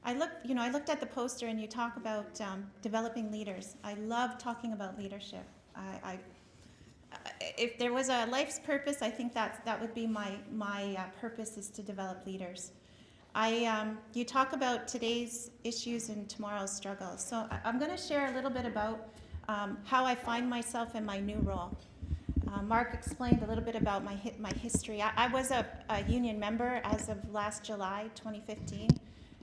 I looked at the poster, and you talk about developing leaders. I love talking about leadership. If there was a life's purpose, I think that would be my purpose, is to develop leaders. You talk about today's issues and tomorrow's struggles. So I'm going to share a little bit about how I find myself in my new role. Mark explained a little bit about my history. I was a union member as of last July 2015,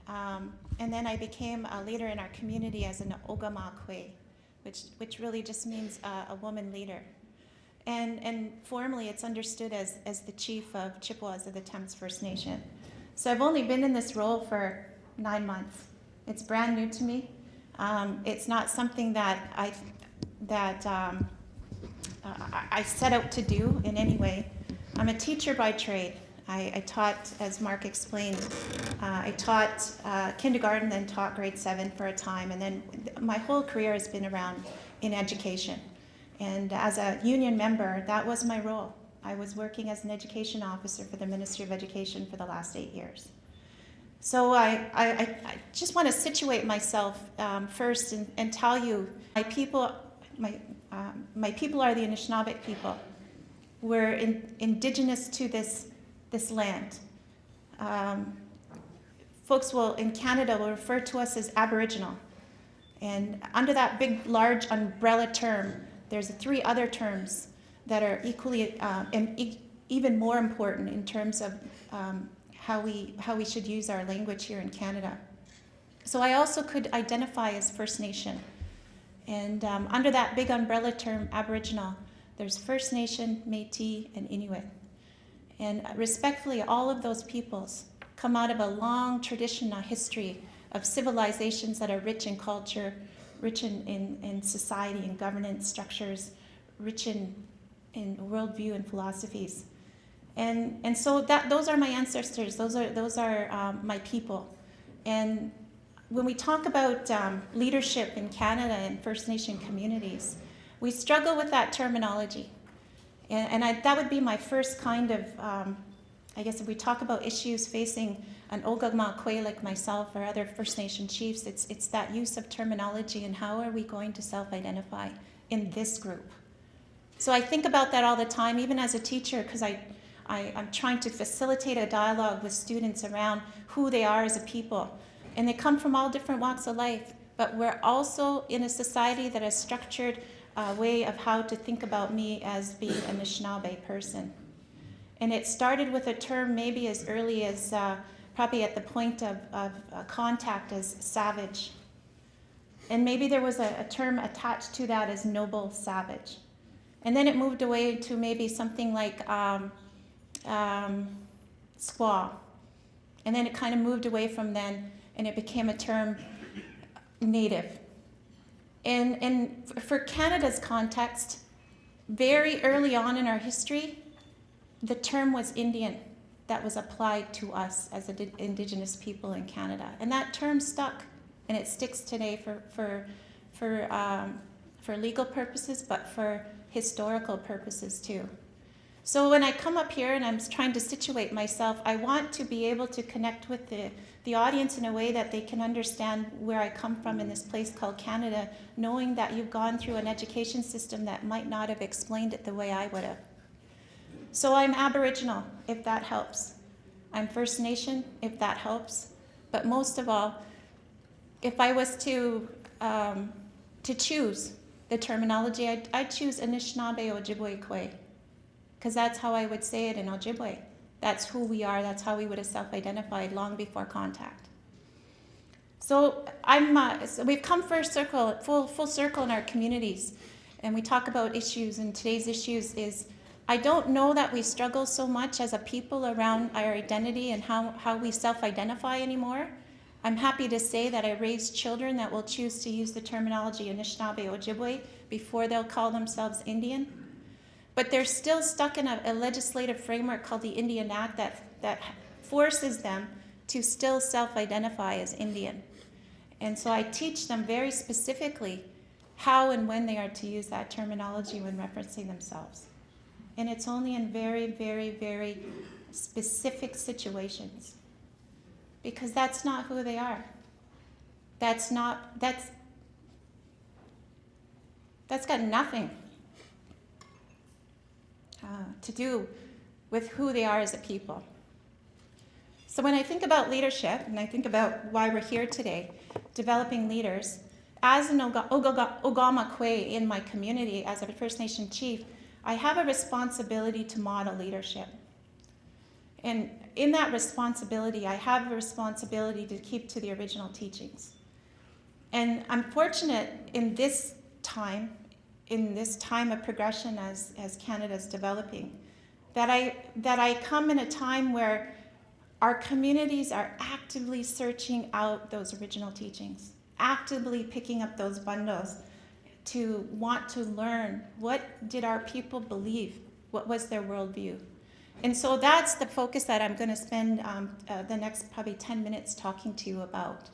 and then I became a leader in our community as an Ogamakwe, which really just means a woman leader. And formally it's understood as the chief of Chippewas of the Thames First Nation. So I've only been in this role for 9 months. It's brand new to me. It's not something that I set out to do in any way. I'm a teacher by trade. I taught, as Mark explained, I taught kindergarten, then taught grade 7 for a time, and then my whole career has been around in education. And as a union member, that was my role. I was working as an education officer for the Ministry of Education for the last 8 years. So I just want to situate myself first and tell you, my people are the Anishinaabe people. We're indigenous to this land. Folks in Canada will refer to us as Aboriginal. And under that big, large umbrella term, there's 3 other terms that are equally and even more important in terms of how we should use our language here in Canada. So I also could identify as First Nation. And under that big umbrella term, Aboriginal, there's First Nation, Métis, and Inuit. And respectfully, all of those peoples come out of a long tradition, a history of civilizations that are rich in culture, rich in society and governance structures, rich in worldview and philosophies. And so those are my ancestors, those are my people. And when we talk about leadership in Canada and First Nation communities, we struggle with that terminology. And that would be my first kind of, I guess if we talk about issues facing an Ogamakwe like myself or other First Nation chiefs, it's that use of terminology and how are we going to self-identify in this group. So I think about that all the time, even as a teacher, because I'm trying to facilitate a dialogue with students around who they are as a people. And they come from all different walks of life, but we're also in a society that has structured a way of how to think about me as being an Anishinaabe person. And it started with a term maybe as early as probably at the point of contact as savage. And maybe there was a term attached to that as noble savage. And then it moved away to maybe something like squaw. And then it kind of moved away from then, and it became a term native. And for Canada's context, very early on in our history, the term was Indian that was applied to us as Indigenous people in Canada. And that term stuck, and it sticks today for legal purposes, but for historical purposes too. So when I come up here and I'm trying to situate myself, I want to be able to connect with the audience in a way that they can understand where I come from in this place called Canada, knowing that you've gone through an education system that might not have explained it the way I would have. So I'm Aboriginal, if that helps. I'm First Nation, if that helps. But most of all, if I was to choose the terminology, I'd choose Anishinaabe Ojibwe Kwe, because that's how I would say it in Ojibwe. That's who we are, that's how we would have self-identified long before contact. So we've come full circle in our communities, and we talk about issues, and today's issues is, I don't know that we struggle so much as a people around our identity and how we self-identify anymore. I'm happy to say that I raised children that will choose to use the terminology Anishinaabe Ojibwe before they'll call themselves Indian. But they're still stuck in a legislative framework called the Indian Act that forces them to still self-identify as Indian. And so I teach them very specifically how and when they are to use that terminology when referencing themselves. And it's only in very, very, very specific situations, because that's not who they are. that's got nothing to do with who they are as a people. So when I think about leadership, and I think about why we're here today, developing leaders, as an Ogama Kwe in my community, as a First Nation chief, I have a responsibility to model leadership. And in that responsibility, I have a responsibility to keep to the original teachings. And I'm fortunate in this time of progression as Canada's developing, that I come in a time where our communities are actively searching out those original teachings, actively picking up those bundles to want to learn, what did our people believe? What was their worldview? And so that's the focus that I'm going to spend the next probably 10 minutes talking to you about,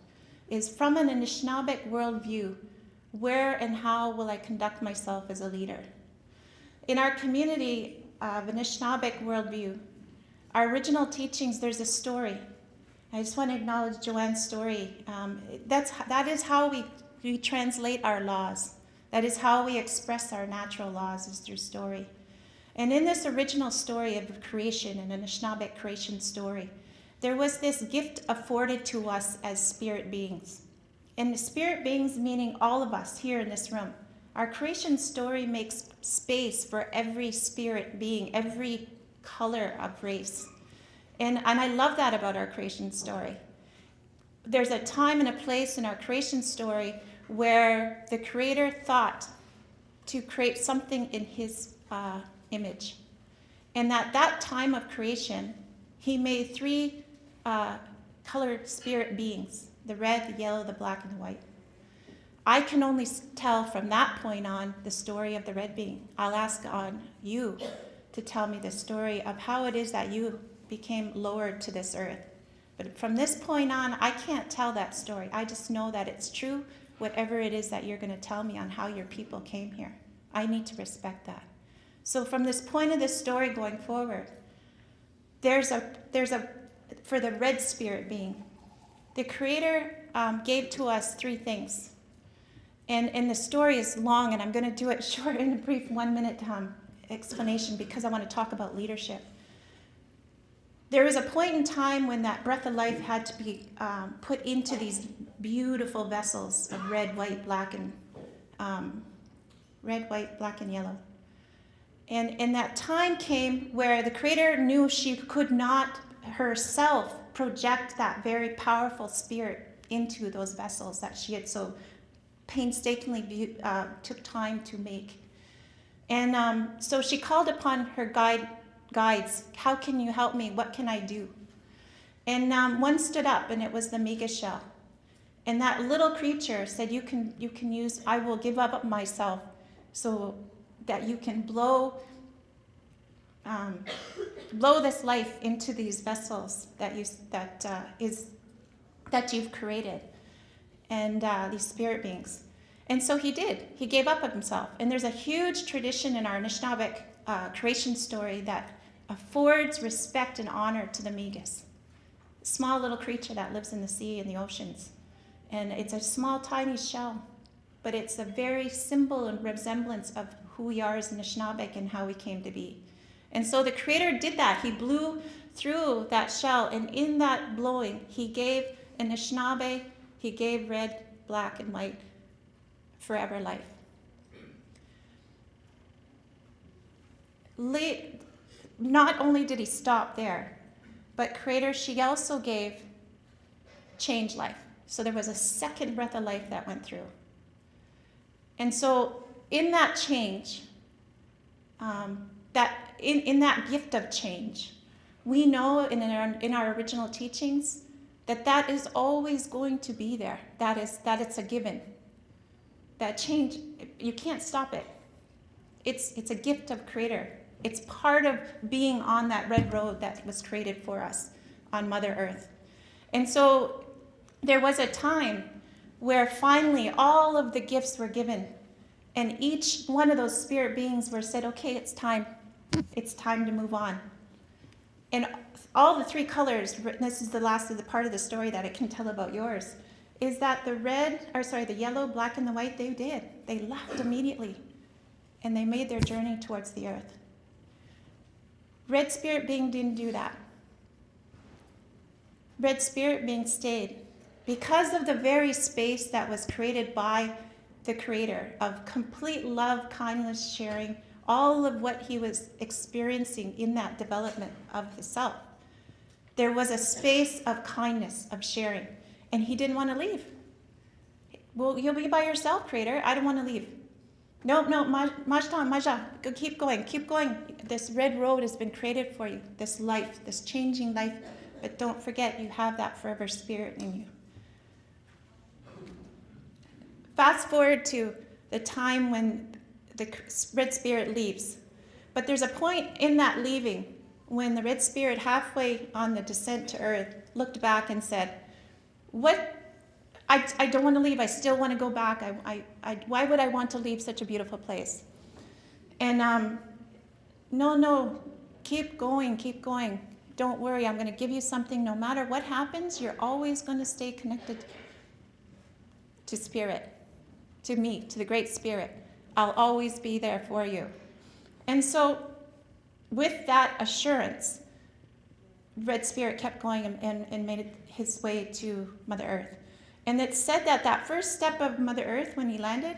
is from an Anishinaabeg worldview, where and how will I conduct myself as a leader? In our community of Anishinaabeg worldview, our original teachings, there's a story. I just want to acknowledge Joanne's story. That is how we translate our laws. That is how we express our natural laws, is through story. And in this original story of creation, an Anishinaabe creation story, there was this gift afforded to us as spirit beings. And the spirit beings meaning all of us here in this room. Our creation story makes space for every spirit being, every color of race. And I love that about our creation story. There's a time and a place in our creation story where the Creator thought to create something in His image. And at that time of creation, He made three colored spirit beings, the red, the yellow, the black, and the white. I can only tell from that point on the story of the red being. I'll ask on you to tell me the story of how it is that you became lowered to this earth. But from this point on, I can't tell that story. I just know that it's true, whatever it is that you're going to tell me on how your people came here. I need to respect that. So from this point of the story going forward, there's a for the red spirit being, the Creator gave to us three things. And the story is long, and I'm going to do it short in a brief 1 minute explanation because I want to talk about leadership. There was a point in time when that breath of life had to be put into these beautiful vessels of red, white, black, and yellow. And that time came where the Creator knew she could not herself project that very powerful spirit into those vessels that she had so painstakingly took time to make. And so she called upon her guides. How can you help me? What can I do? And one stood up, and it was the Miga shell. And that little creature said, you can use, I will give up myself so that you can blow this life into these vessels that you've created, and these spirit beings. And so he did. He gave up of himself. And there's a huge tradition in our Anishinaabe creation story that affords respect and honor to the Migas, a small little creature that lives in the sea and the oceans. And it's a small, tiny shell, but it's a very symbol and resemblance of who we are as Anishinaabe and how we came to be. And so the Creator did that. He blew through that shell, and in that blowing, He gave Anishinaabe, He gave red, black, and white forever life. Not only did He stop there, but Creator, she also gave change life. So there was a second breath of life that went through. And so in that change, in that gift of change, we know in our original teachings that is always going to be there. That it's a given. That change, you can't stop it. It's a gift of Creator. It's part of being on that red road that was created for us on Mother Earth. And so there was a time where finally all of the gifts were given, and each one of those spirit beings were said, okay, it's time. It's time to move on. And all the three colors, this is the last of the part of the story that I can tell about yours, is that the yellow, black, and the white, they did. They left immediately, and they made their journey towards the earth. Red Spirit being didn't do that. Red Spirit being stayed because of the very space that was created by the Creator of complete love, kindness, sharing, all of what he was experiencing in that development of himself. There was a space of kindness, of sharing, and he didn't want to leave. Well, you'll be by yourself, Creator. I don't want to leave. No, Maja, keep going. This red road has been created for you, this life, this changing life, but don't forget you have that forever spirit in you. Fast forward to the time when the red spirit leaves. But there's a point in that leaving when the red spirit, halfway on the descent to earth, looked back and said, I don't want to leave. I still want to go back. Why would I want to leave such a beautiful place? And no, keep going. Don't worry. I'm going to give you something. No matter what happens, you're always going to stay connected to spirit, to me, to the Great Spirit. I'll always be there for you. And so with that assurance, Red Spirit kept going and made his way to Mother Earth. And it said that first step of Mother Earth, when he landed,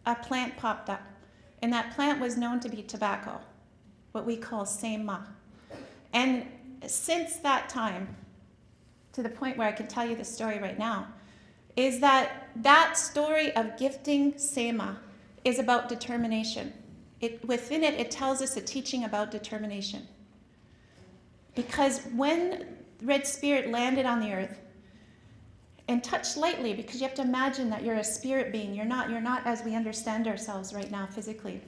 a plant popped up. And that plant was known to be tobacco, what we call sema. And since that time, to the point where I can tell you the story right now, is that story of gifting sema is about determination. Within it tells us a teaching about determination. Because when Red Spirit landed on the earth and touched lightly, because you have to imagine that you're a spirit being, you're not as we understand ourselves right now physically,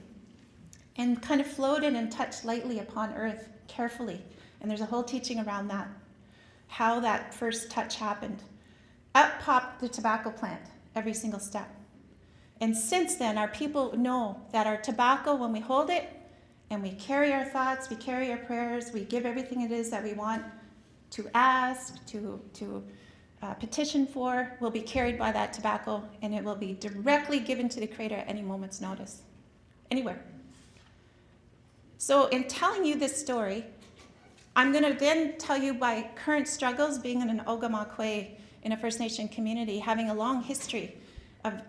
and kind of floated and touched lightly upon earth carefully. And there's a whole teaching around that, how that first touch happened. Up popped the tobacco plant every single step. And since then, our people know that our tobacco, when we hold it and we carry our thoughts, we carry our prayers, we give everything it is that we want to ask, to petition for, will be carried by that tobacco, and it will be directly given to the Creator at any moment's notice, anywhere. So in telling you this story, I'm going to then tell you my current struggles being in an Ogamakwe in a First Nation community, having a long history of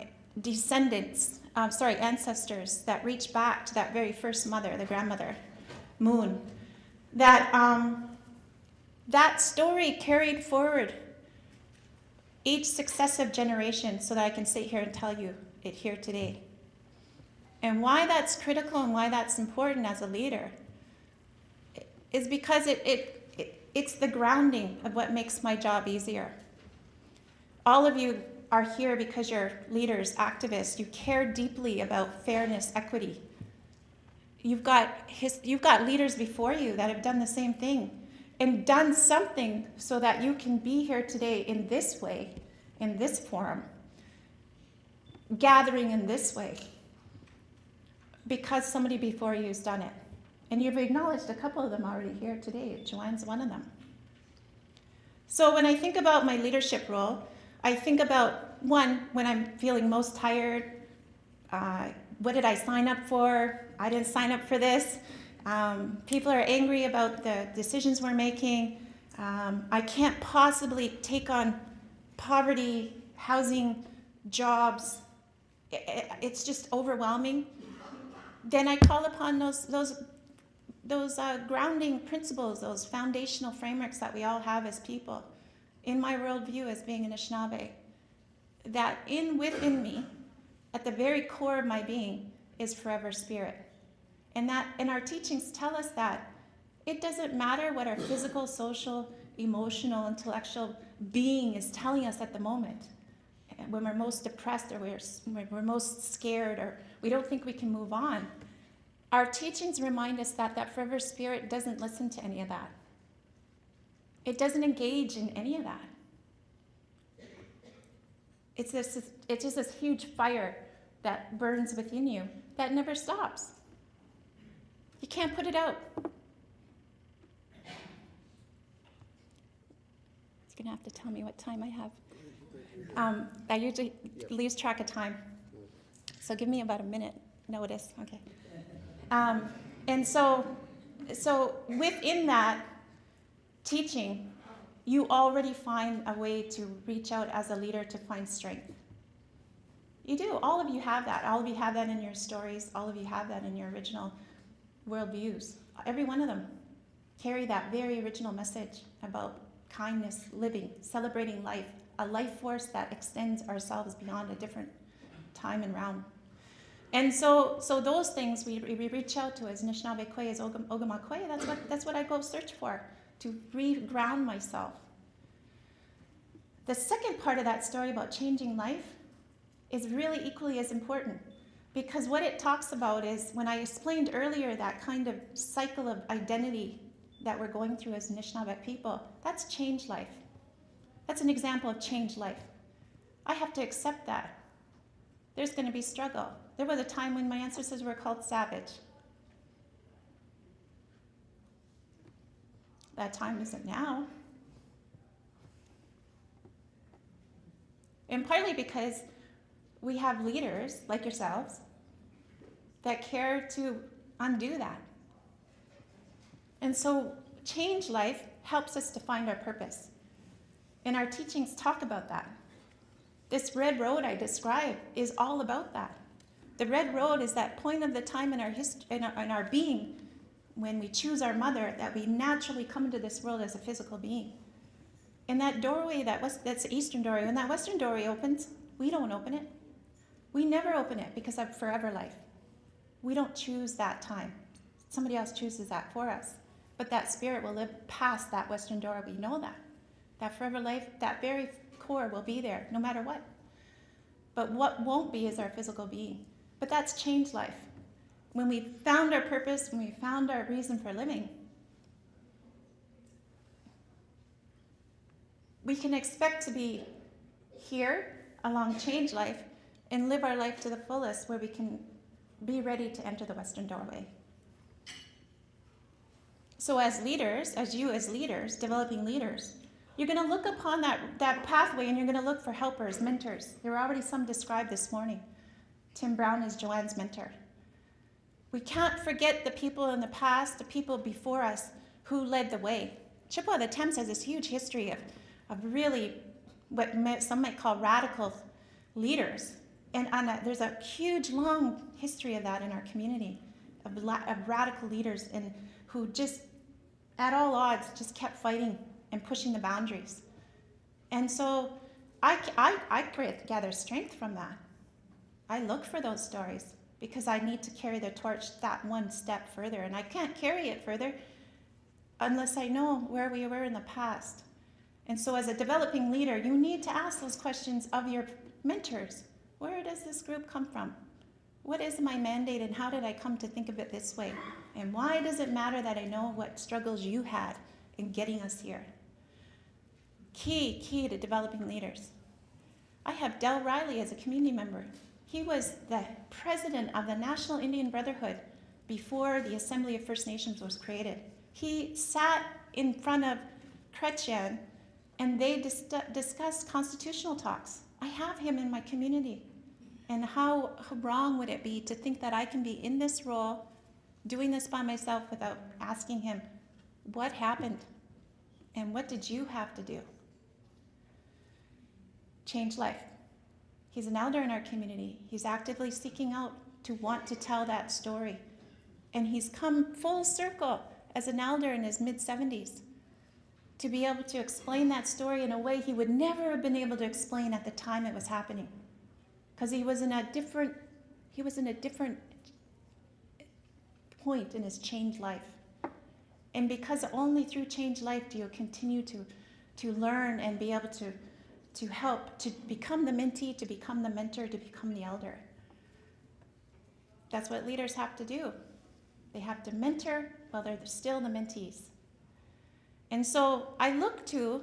ancestors that reach back to that very first mother, the grandmother, Moon. That story carried forward each successive generation so that I can sit here and tell you it here today. And why that's critical and why that's important as a leader is because it's the grounding of what makes my job easier. All of you are here because you're leaders, activists. You care deeply about fairness, equity. You've got leaders before you that have done the same thing and done something so that you can be here today in this way, in this forum, gathering in this way, because somebody before you has done it. And you've acknowledged a couple of them already here today. Joanne's one of them. So when I think about my leadership role, I think about, one, when I'm feeling most tired, what did I sign up for? I didn't sign up for this. People are angry about the decisions we're making. I can't possibly take on poverty, housing, jobs. It's just overwhelming. Then I call upon those grounding principles, those foundational frameworks that we all have as people. In my worldview as being an Anishinaabe, that within me, at the very core of my being, is forever spirit. And our teachings tell us that it doesn't matter what our physical, social, emotional, intellectual being is telling us at the moment. When we're most depressed or we're most scared or we don't think we can move on, our teachings remind us that forever spirit doesn't listen to any of that. It doesn't engage in any of that. It's just this huge fire that burns within you that never stops. You can't put it out. It's going to have to tell me what time I have. I usually lose track of time, so give me about a minute notice, okay. And so within that teaching, you already find a way to reach out as a leader to find strength. You do. All of you have that. All of you have that in your stories. All of you have that in your original worldviews. Every one of them carry that very original message about kindness, living, celebrating life, a life force that extends ourselves beyond a different time and realm. And so those things we reach out to as Anishinaabe Kwe, as Ogama Kwe, that's what I go search for, to re-ground myself. The second part of that story about changing life is really equally as important, because what it talks about is, when I explained earlier that kind of cycle of identity that we're going through as Anishinaabe people, that's change life. That's an example of change life. I have to accept that. There's going to be struggle. There was a time when my ancestors were called savage. That time isn't now. And partly because we have leaders like yourselves that care to undo that. And so change life helps us to find our purpose. And our teachings talk about that. This red road I described is all about that. The red road is that point of the time in our history, in our being, when we choose our mother, that we naturally come into this world as a physical being. And that doorway, that's the eastern doorway, when that western doorway opens, we don't open it. We never open it because of forever life. We don't choose that time. Somebody else chooses that for us. But that spirit will live past that western door. We know that. That forever life, that very core will be there no matter what. But what won't be is our physical being. But that's changed life. When we found our purpose, when we found our reason for living, we can expect to be here along change life and live our life to the fullest, where we can be ready to enter the western doorway. So as leaders, developing leaders, you're going to look upon that pathway, and you're going to look for helpers, mentors. There were already some described this morning. Tim Brown is Joanne's mentor. We can't forget the people in the past, the people before us who led the way. Chippewa, the Thames has this huge history of really what some might call radical leaders. And there's a huge, long history of that in our community, of radical leaders and who just, at all odds, just kept fighting and pushing the boundaries. And so I gather strength from that. I look for those stories because I need to carry the torch that one step further. And I can't carry it further unless I know where we were in the past. And so as a developing leader, you need to ask those questions of your mentors. Where does this group come from? What is my mandate, and how did I come to think of it this way? And why does it matter that I know what struggles you had in getting us here? Key to developing leaders. I have Del Riley as a community member. He was the president of the National Indian Brotherhood before the Assembly of First Nations was created. He sat in front of Chrétien and they discussed constitutional talks. I have him in my community. And how wrong would it be to think that I can be in this role, doing this by myself without asking him, what happened? And what did you have to do? Change life. He's an elder in our community. He's actively seeking out to want to tell that story. And he's come full circle as an elder in his mid-70s to be able to explain that story in a way he would never have been able to explain at the time it was happening. Because he was in a different point in his changed life. And because only through changed life do you continue to learn and be able to help, to become the mentee, to become the mentor, to become the elder. That's what leaders have to do. They have to mentor while they're still the mentees. And so I look to,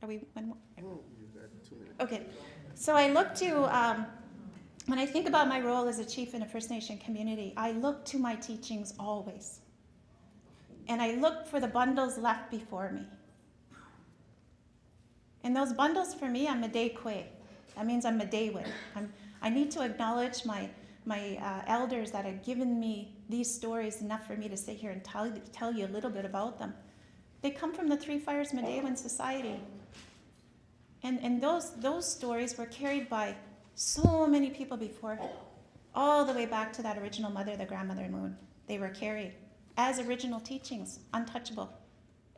are we, one more? Oh, you got 2 minutes. Okay, so I look to, when I think about my role as a chief in a First Nation community, I look to my teachings always. And I look for the bundles left before me. And those bundles for me, I'm Mede Kwe. That means I'm Medewi. I need to acknowledge my elders that have given me these stories enough for me to sit here and tell you a little bit about them. They come from the Three Fires Medewan Society. And those stories were carried by so many people before, all the way back to that original mother, the grandmother moon. They were carried as original teachings, untouchable.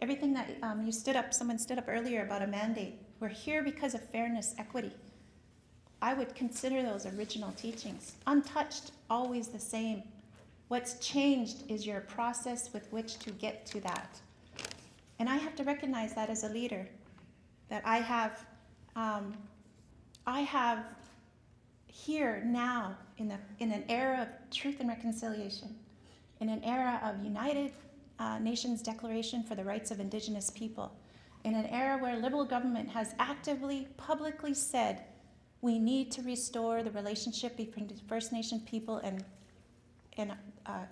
Everything that someone stood up earlier about a mandate. We're here because of fairness, equity. I would consider those original teachings. Untouched, always the same. What's changed is your process with which to get to that. And I have to recognize that as a leader, that I have here now in an era of truth and reconciliation, in an era of United Nations Declaration for the Rights of Indigenous People, in an era where liberal government has actively, publicly said we need to restore the relationship between First Nation people and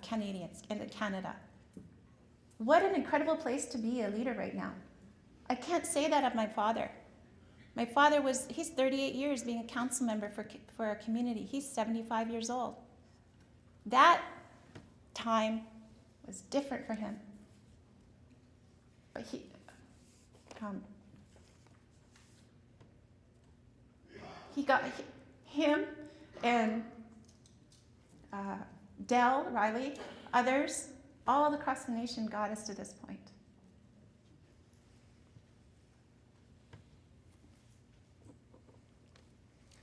Canadians and Canada. What an incredible place to be a leader right now. I can't say that of my father. My father he's 38 years being a council member for our community. He's 75 years old. That time was different for him. But he got him and Dell, Riley, others, all across the nation got us to this point.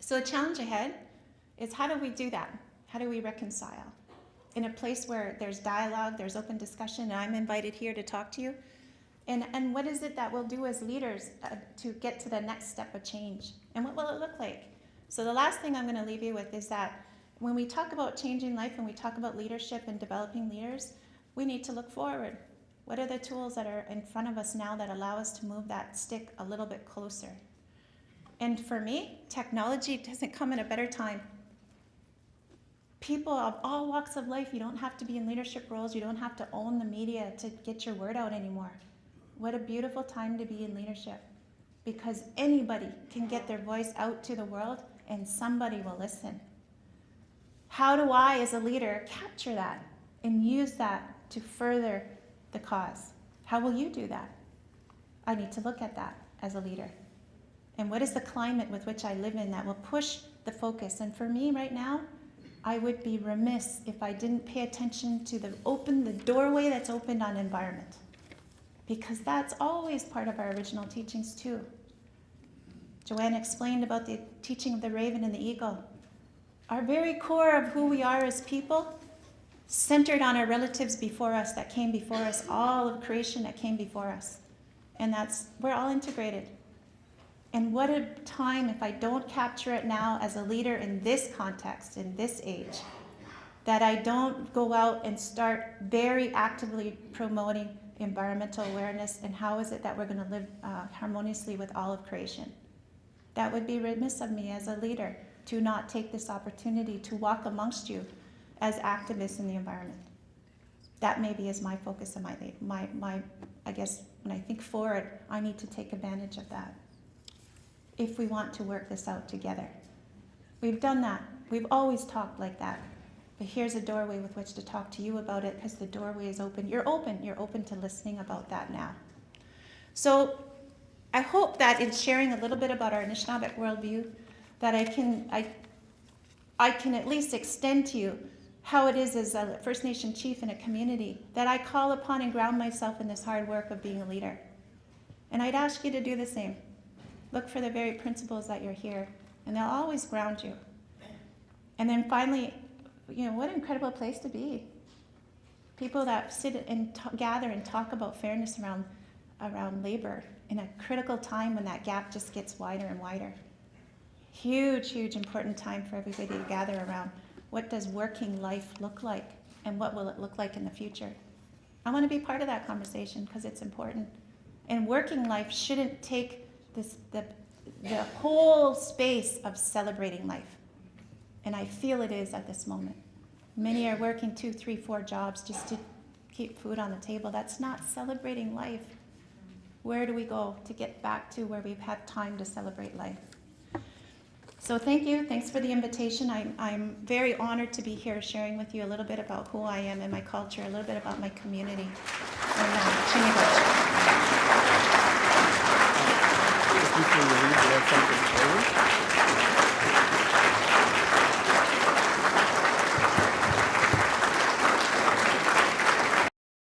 So the challenge ahead is, how do we do that? How do we reconcile? In a place where there's dialogue, there's open discussion, and I'm invited here to talk to you. And what is it that we'll do as leaders to get to the next step of change? And what will it look like? So the last thing I'm going to leave you with is that when we talk about changing life, when we talk about leadership and developing leaders, we need to look forward. What are the tools that are in front of us now that allow us to move that stick a little bit closer? And for me, technology doesn't come at a better time. People of all walks of life, you don't have to be in leadership roles, you don't have to own the media to get your word out anymore. What a beautiful time to be in leadership, because anybody can get their voice out to the world and somebody will listen. How do I, as a leader, capture that and use that to further the cause? How will you do that? I need to look at that as a leader. And what is the climate with which I live in that will push the focus? And for me right now, I would be remiss if I didn't pay attention to the doorway that's opened on environment, because that's always part of our original teachings too. Joanne explained about the teaching of the raven and the eagle. Our very core of who we are as people, centered on our relatives before us, that came before us, all of creation that came before us. And we're all integrated. And what a time if I don't capture it now as a leader in this context, in this age, that I don't go out and start very actively promoting environmental awareness and how is it that we're going to live harmoniously with all of creation. That would be remiss of me as a leader to not take this opportunity to walk amongst you as activists in the environment. That maybe is my focus and I guess when I think forward, I need to take advantage of that if we want to work this out together. We've done that. We've always talked like that. But here's a doorway with which to talk to you about it, because the doorway is open. You're open to listening about that now. So I hope that in sharing a little bit about our Anishinaabeg worldview, that I can at least extend to you how it is as a First Nation chief in a community that I call upon and ground myself in this hard work of being a leader. And I'd ask you to do the same. Look for the very principles that you're here, and they'll always ground you. And then finally, what an incredible place to be. People that sit and gather and talk about fairness around labor in a critical time when that gap just gets wider and wider. Huge, huge important time for everybody to gather around. What does working life look like, and what will it look like in the future? I want to be part of that conversation because it's important. And working life shouldn't take the whole space of celebrating life. And I feel it is at this moment. Many are working 2, 3, 4 jobs just to keep food on the table. That's not celebrating life. where do we go to get back to where we've had time to celebrate life? So thank you. Thanks for the invitation. I'm very honored to be here sharing with you a little bit about who I am and my culture, a little bit about my community. And,